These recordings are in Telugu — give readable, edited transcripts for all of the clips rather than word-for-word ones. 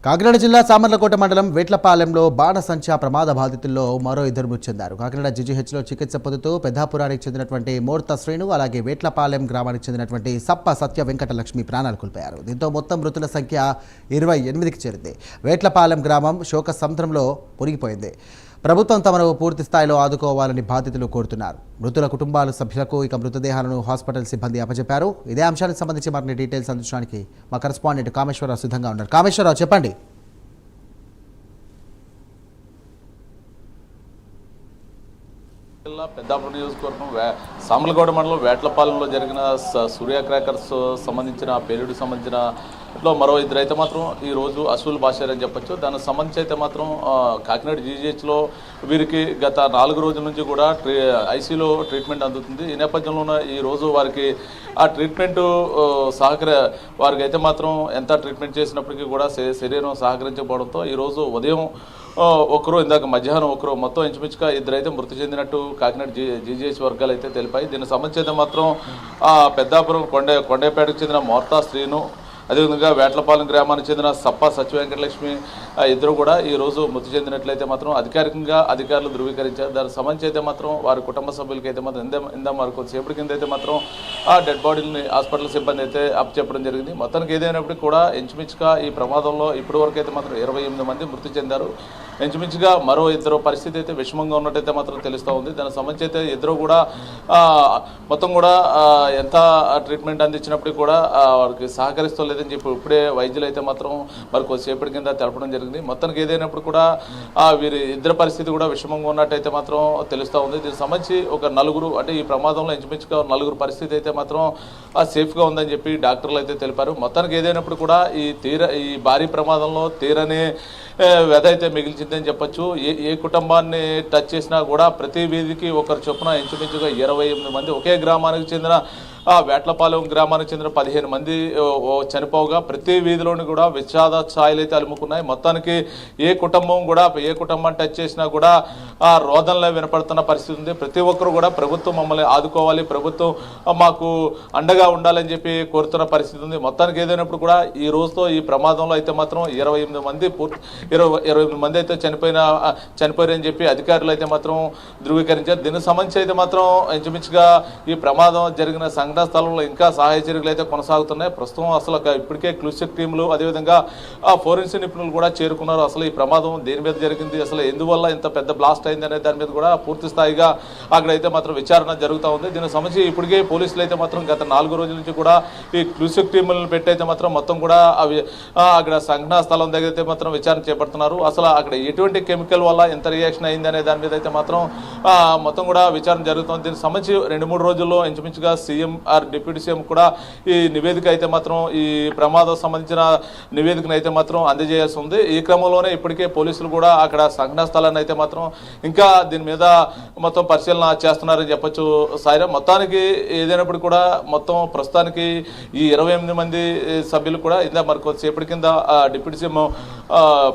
కాకినాడ జిల్లా సామర్లకోట మండలం వేట్లపాలెంలో బాణసంచా ప్రమాద బాధితుల్లో మరో ఇద్దరు మృతి చెందారు. కాకినాడ జీజీహెచ్లో చికిత్స పొందుతూ పెద్దాపురానికి చెందినటువంటి మోర్త శ్రీను, అలాగే వేట్లపాలెం గ్రామానికి చెందినటువంటి సప్ప సత్య వెంకటలక్ష్మి ప్రాణాలు కోల్పోయారు. దీంతో మొత్తం మృతుల సంఖ్య 28కి చేరింది. వేట్లపాలెం గ్రామం శోక సముద్రంలో మునిగిపోయింది. ప్రభుత్వం తమను పూర్తి స్థాయిలో ఆదుకోవాలని బాధితులు కోరుతున్నారు. మృతుల కుటుంబాల సభ్యులకు ఇక మృతదేహాలను హాస్పిటల్ సిబ్బంది అప్పచెప్పారు. ఇదే అంశానికి సంబంధించి మరిన్ని డీటెయిల్స్ అందించడానికి మా కరెస్పాండెంట్ కామేశ్వరరావు సిద్ధంగా ఉన్నారు. కామేశ్వరరావు, చెప్పండి. పెద్దాపురం నియోజకవర్గం సామర్లకోట మండలం వేట్లపాలెంలో జరిగిన సూర్య క్రాకర్స్ సంబంధించిన పేలుడికి సంబంధించిన మరో ఇద్దరు అయితే మాత్రం ఈరోజు అసూలు భాషారని చెప్పొచ్చు. దానికి సంబంధించి అయితే మాత్రం కాకినాడ జీజీహెచ్లో వీరికి గత 4 రోజుల నుంచి కూడా ఐసీలో ట్రీట్మెంట్ అందుతుంది. ఈ నేపథ్యంలో ఈరోజు వారికి ఆ ట్రీట్మెంట్ వారికి అయితే మాత్రం ఎంత ట్రీట్మెంట్ చేసినప్పటికీ కూడా శరీరం సహకరించకపోవడంతో ఈరోజు ఉదయం ఒకరు, ఇందాక మధ్యాహ్నం ఒకరు, మొత్తం ఇంచుమించుగా ఇద్దరు అయితే మృతి చెందినట్టు కాకినాడ జీజీహెచ్ వర్గాలు అయితే తెలిపాయి. దీనికి సంబంధించి అయితే మాత్రం పెద్దాపురం కొండేపేటకు చెందిన మోర్తా శ్రీను, అదేవిధంగా వేట్లపాలెం గ్రామానికి చెందిన సప్ప సత్య వెంకటలక్ష్మి ఇద్దరు కూడా ఈరోజు మృతి చెందినట్లయితే మాత్రం అధికారికంగా అధికారులు ధృవీకరించారు. దానికి సంబంధించి అయితే మాత్రం వారి కుటుంబ సభ్యులకి అయితే మాత్రం ఇందా మరి కొద్దిసేపటి కింద అయితే మాత్రం ఆ డెడ్ బాడీని హాస్పిటల్ సిబ్బంది అయితే అప్పచెప్పడం జరిగింది. మొత్తానికి ఏదైనప్పటికీ కూడా ఇంచుమించుగా ఈ ప్రమాదంలో ఇప్పటి వరకు అయితే మాత్రం 28 మంది మృతి చెందారు. ఇంచుమించుగా మరో ఇద్దరు పరిస్థితి అయితే విషమంగా ఉన్నట్టయితే మాత్రం తెలుస్తూ ఉంది. దానికి సంబంధించి అయితే ఇద్దరు కూడా మొత్తం కూడా ఎంత ట్రీట్మెంట్ అందించినప్పటికీ కూడా వారికి సహకరిస్తూ లేదని చెప్పి ఇప్పుడే వైద్యులు అయితే మాత్రం మరి కొద్దిసేపటి కింద తెలపడం జరిగింది. మొత్తానికి ఏదైనప్పుడు కూడా వీరి ఇద్దరు పరిస్థితి కూడా విషమంగా ఉన్నట్టయితే మాత్రం తెలుస్తూ ఉంది. దీనికి సంబంధించి ఒక 4 అంటే ఈ ప్రమాదంలో ఇంచుమించుగా 4 పరిస్థితి అయితే మాత్రం సేఫ్గా ఉందని చెప్పి డాక్టర్లు అయితే తెలిపారు. మొత్తానికి ఏదైనప్పుడు కూడా ఈ భారీ ప్రమాదంలో తీరని వ్యధ అయితే మిగిల్చిందని చెప్పొచ్చు. ఏ కుటుంబాన్ని టచ్ చేసినా కూడా ప్రతి వీధికి ఒకరు చొప్పున ఇంచుమించుగా 28 మంది ఒకే గ్రామానికి చెందిన వేట్లపాలెం గ్రామానికి చెందిన 15 మంది చనిపోగా ప్రతి వీధిలోని కూడా విషాద ఛాయలు అయితే అలుముకున్నాయి. మొత్తానికి ఏ కుటుంబం టచ్ చేసినా కూడా రోదనలో వినపడుతున్న పరిస్థితి ఉంది. ప్రతి ఒక్కరు కూడా ప్రభుత్వం మమ్మల్ని ఆదుకోవాలి, ప్రభుత్వం మాకు అండగా ఉండాలని చెప్పి కోరుతున్న పరిస్థితి ఉంది. మొత్తానికి ఏదైనప్పుడు కూడా ఈ రోజుతో ఈ ప్రమాదంలో అయితే మాత్రం 28 మంది అయితే చనిపోయారని చెప్పి అధికారులు అయితే మాత్రం ధృవీకరించారు. దీనికి సంబంధించి అయితే మాత్రం ఇంచుమించుగా ఈ ప్రమాదం జరిగిన సంఘటన స్థలంలో ఇంకా సహాయ చర్యలు అయితే కొనసాగుతున్నాయి. ప్రస్తుతం అసలు ఇప్పటికే క్లూసిక్ టీములు, అదేవిధంగా ఫోరెన్సిక్ నిపుణులు కూడా చేరుకున్నారు. అసలు ఈ ప్రమాదం దేని మీద జరిగింది, అసలు ఎందువల్ల ఇంత పెద్ద బ్లాస్ట్ అయింది అనే దాని మీద కూడా పూర్తి స్థాయిగా అక్కడైతే మాత్రం విచారణ జరుగుతూ ఉంది. దీనికి సంబంధించి ఇప్పటికే పోలీసులు అయితే మాత్రం గత 4 రోజుల నుంచి కూడా ఈ క్లూసిక్ టీములను పెట్టి అయితే మాత్రం మొత్తం కూడా అక్కడ సంఘటనా స్థలం దగ్గర అయితే మాత్రం విచారణ చేపడుతున్నారు. అసలు అక్కడ ఎటువంటి కెమికల్ వల్ల ఎంత రియాక్షన్ అయింది అనే దాని మీద అయితే మాత్రం మొత్తం కూడా విచారణ జరుగుతుంది. దీనికి సంబంధించి 2-3 రోజుల్లో ఇంచుమించుగా సీఎం డిప్యూటీ సీఎం కూడా ఈ నివేదిక అయితే మాత్రం ఈ ప్రమాదం సంబంధించిన నివేదికను అయితే మాత్రం అందజేయాల్సి ఉంది. ఈ క్రమంలోనే ఇప్పటికే పోలీసులు కూడా అక్కడ సంఘటనా స్థలాన్ని అయితే మాత్రం ఇంకా దీని మీద మొత్తం పరిశీలన చేస్తున్నారని చెప్పొచ్చు. సాయిరా, మొత్తానికి ఏదైనప్పుడు కూడా మొత్తం ప్రస్తుతానికి ఈ 28 మంది సభ్యులు కూడా మరి కొద్దిసేపటి కింద డిప్యూటీ సీఎం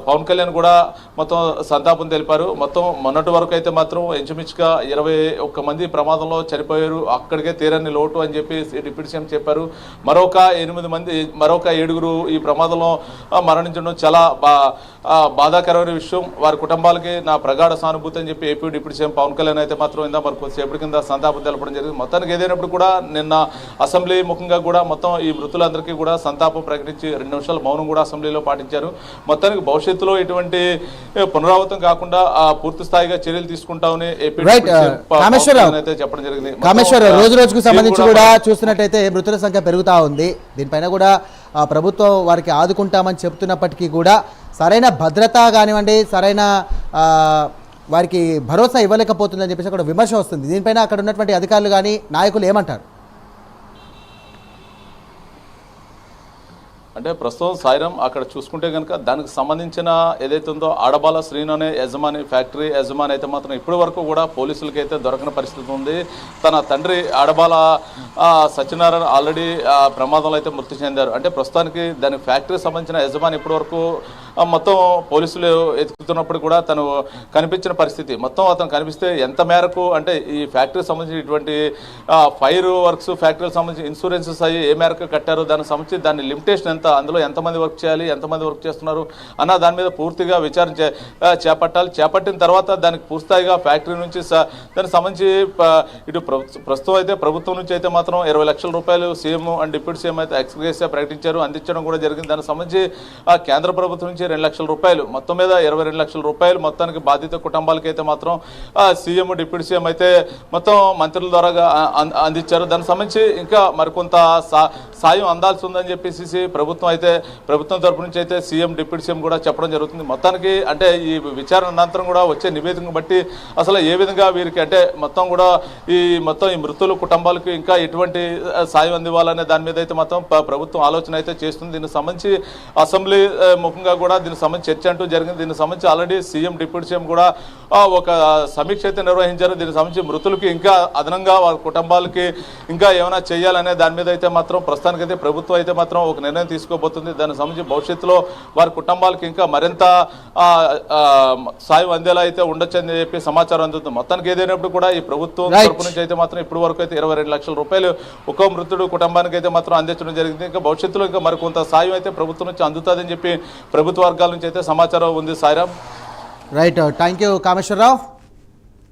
పవన్ కళ్యాణ్ కూడా మొత్తం సంతాపం తెలిపారు. మొత్తం మొన్నటి వరకు అయితే మాత్రం ఇంచుమించుగా 21 మంది ప్రమాదంలో చనిపోయారు, అక్కడికే తీరని లోటు అని చెప్పి డిప్యూటీ సీఎం చెప్పారు. మరొక 7 ఈ ప్రమాదంలో మరణించడం చాలా బాధాకరమైన విషయం. వారి కుటుంబాలకి నా ప్రగాఢ సానుభూతి అని చెప్పి AP deputy CM Pawan Kalyan అయితే మాత్రం మరి కొద్దిసేపటి కింద సంతాపం తెలపడం జరిగింది. మొత్తానికి ఏదైనప్పుడు కూడా నిన్న అసెంబ్లీ ముఖంగా కూడా మొత్తం ఈ మృతులందరికీ కూడా సంతాపం ప్రకటించి 2 నిమిషాల మౌనం కూడా అసెంబ్లీలో పాటించారు. మొత్తానికి భవిష్యత్తులో ఇటువంటి పునరావృతం కాకుండా పూర్తి స్థాయిగా చర్యలు తీసుకుంటామని ఏపీ అయితే చెప్పడం జరిగింది. రోజు రోజుకు సంబంధించి కూడా చూస్తున్నట్టయితే మృతుల సంఖ్య పెరుగుతూ ఉంది. దీనిపైన కూడా ప్రభుత్వం వారికి ఆదుకుంటామని చెప్తున్నప్పటికీ కూడా సరైన భద్రత కానివ్వండి, సరైన వారికి భరోసా ఇవ్వలేకపోతుందని చెప్పేసి అక్కడ విమర్శ వస్తుంది. దీనిపైన అక్కడ ఉన్నటువంటి అధికారులు కానీ నాయకులు ఏమంటారు? అంటే ప్రస్తుతం సాయిరాం అక్కడ చూసుకుంటే కనుక దానికి సంబంధించిన ఏదైతే ఉందో ఆడబాల శ్రీను అనే ఫ్యాక్టరీ యజమాని అయితే మాత్రం ఇప్పటి వరకు కూడా పోలీసులకి అయితే దొరకని పరిస్థితి ఉంది. తన తండ్రి ఆడబాల సత్యనారాయణ ఆల్రెడీ ప్రమాదంలో అయితే మృతి చెందారు. అంటే ప్రస్తుతానికి దానికి ఫ్యాక్టరీకి సంబంధించిన యజమాని ఇప్పటి వరకు మొత్తం పోలీసులు ఎత్తుకుతున్నప్పుడు కూడా తను కనిపించిన పరిస్థితి. మొత్తం అతను కనిపిస్తే ఎంత మేరకు అంటే ఈ ఫ్యాక్టరీకి సంబంధించి ఇటువంటి ఫైర్ వర్క్స్ ఫ్యాక్టరీకి సంబంధించి ఇన్సూరెన్సెస్ అయ్యి ఏ మేరకు కట్టారు, దానికి సంబంధించి దాని లిమిటేషన్ ఎంత, అందులో ఎంతమంది వర్క్ చేయాలి, ఎంతమంది వర్క్ చేస్తున్నారు అన్న దాని మీద పూర్తిగా విచారణ చేపట్టాలి. చేపట్టిన తర్వాత దానికి పూర్తిగా ఫ్యాక్టరీ నుంచి దానికి సంబంధించి ఇటు ప్రస్తుతం అయితే ప్రభుత్వం నుంచి అయితే మాత్రం 20 లక్షల రూపాయలు సీఎం అండ్ డిప్యూటీ సీఎం అయితే ఎక్స్గ్రేసియా ప్రకటించారు, అందించడం కూడా జరిగింది. దానికి సంబంధించి కేంద్ర ప్రభుత్వం నుంచి 2 లక్షల రూపాయలు, మొత్తం మీద 22 లక్షల రూపాయలు మొత్తానికి బాధిత కుటుంబాలకి అయితే మాత్రం సీఎం డిప్యూటీ సీఎం అయితే మొత్తం మంత్రుల ద్వారా అందించారు. దానికి సంబంధించి ఇంకా మరికొంత సాయం అందాల్సి ఉందని చెప్పేసి ప్రభుత్వం తరపు నుంచి అయితే సీఎం డిప్యూటీ సీఎం కూడా చెప్పడం జరుగుతుంది. మొత్తానికి అంటే ఈ విచారణ అనంతరం కూడా వచ్చే నివేదికను బట్టి అసలు ఏ విధంగా వీరికి అంటే మొత్తం ఈ మృతుల కుటుంబాలకు ఇంకా ఎటువంటి సాయం అందివ్వాలనే దాని మీద అయితే మొత్తం ప్రభుత్వం ఆలోచన అయితే చేస్తుంది. దీనికి సంబంధించి అసెంబ్లీ ముఖంగా కూడా దీనికి సంబంధించి చర్చ అంటూ జరిగింది. దీనికి సంబంధించి ఆల్రెడీ సీఎం డిప్యూటీ సీఎం కూడా ఒక సమీక్ష అయితే నిర్వహించారు. దీనికి సంబంధించి మృతులకి ఇంకా అదనంగా వారి కుటుంబాలకి ఇంకా ఏమైనా చేయాలనే దాని మీద అయితే మాత్రం ప్రస్తుతానికైతే ప్రభుత్వం అయితే మాత్రం ఒక నిర్ణయం తీసుకోబోతుంది. దానికి సంబంధించి భవిష్యత్తులో వారి కుటుంబాలకి ఇంకా మరింత సాయం అందేలా అయితే ఉండొచ్చని చెప్పి సమాచారం అందుతుంది. మొత్తానికి ఏదైనప్పుడు కూడా ఈ ప్రభుత్వం తరపు నుంచి అయితే మాత్రం ఇప్పటి వరకు అయితే 22 లక్షల రూపాయలు ఒక్కో మృతుడు కుటుంబానికి అయితే మాత్రం అందించడం జరిగింది. ఇంకా భవిష్యత్తులో ఇంకా మరికొంత సాయం అయితే ప్రభుత్వం నుంచి అందుతుందని చెప్పి ప్రభుత్వ వర్గాల నుంచి అయితే సమాచారం ఉంది. Sairam. Right, thank you Kameswara Rao.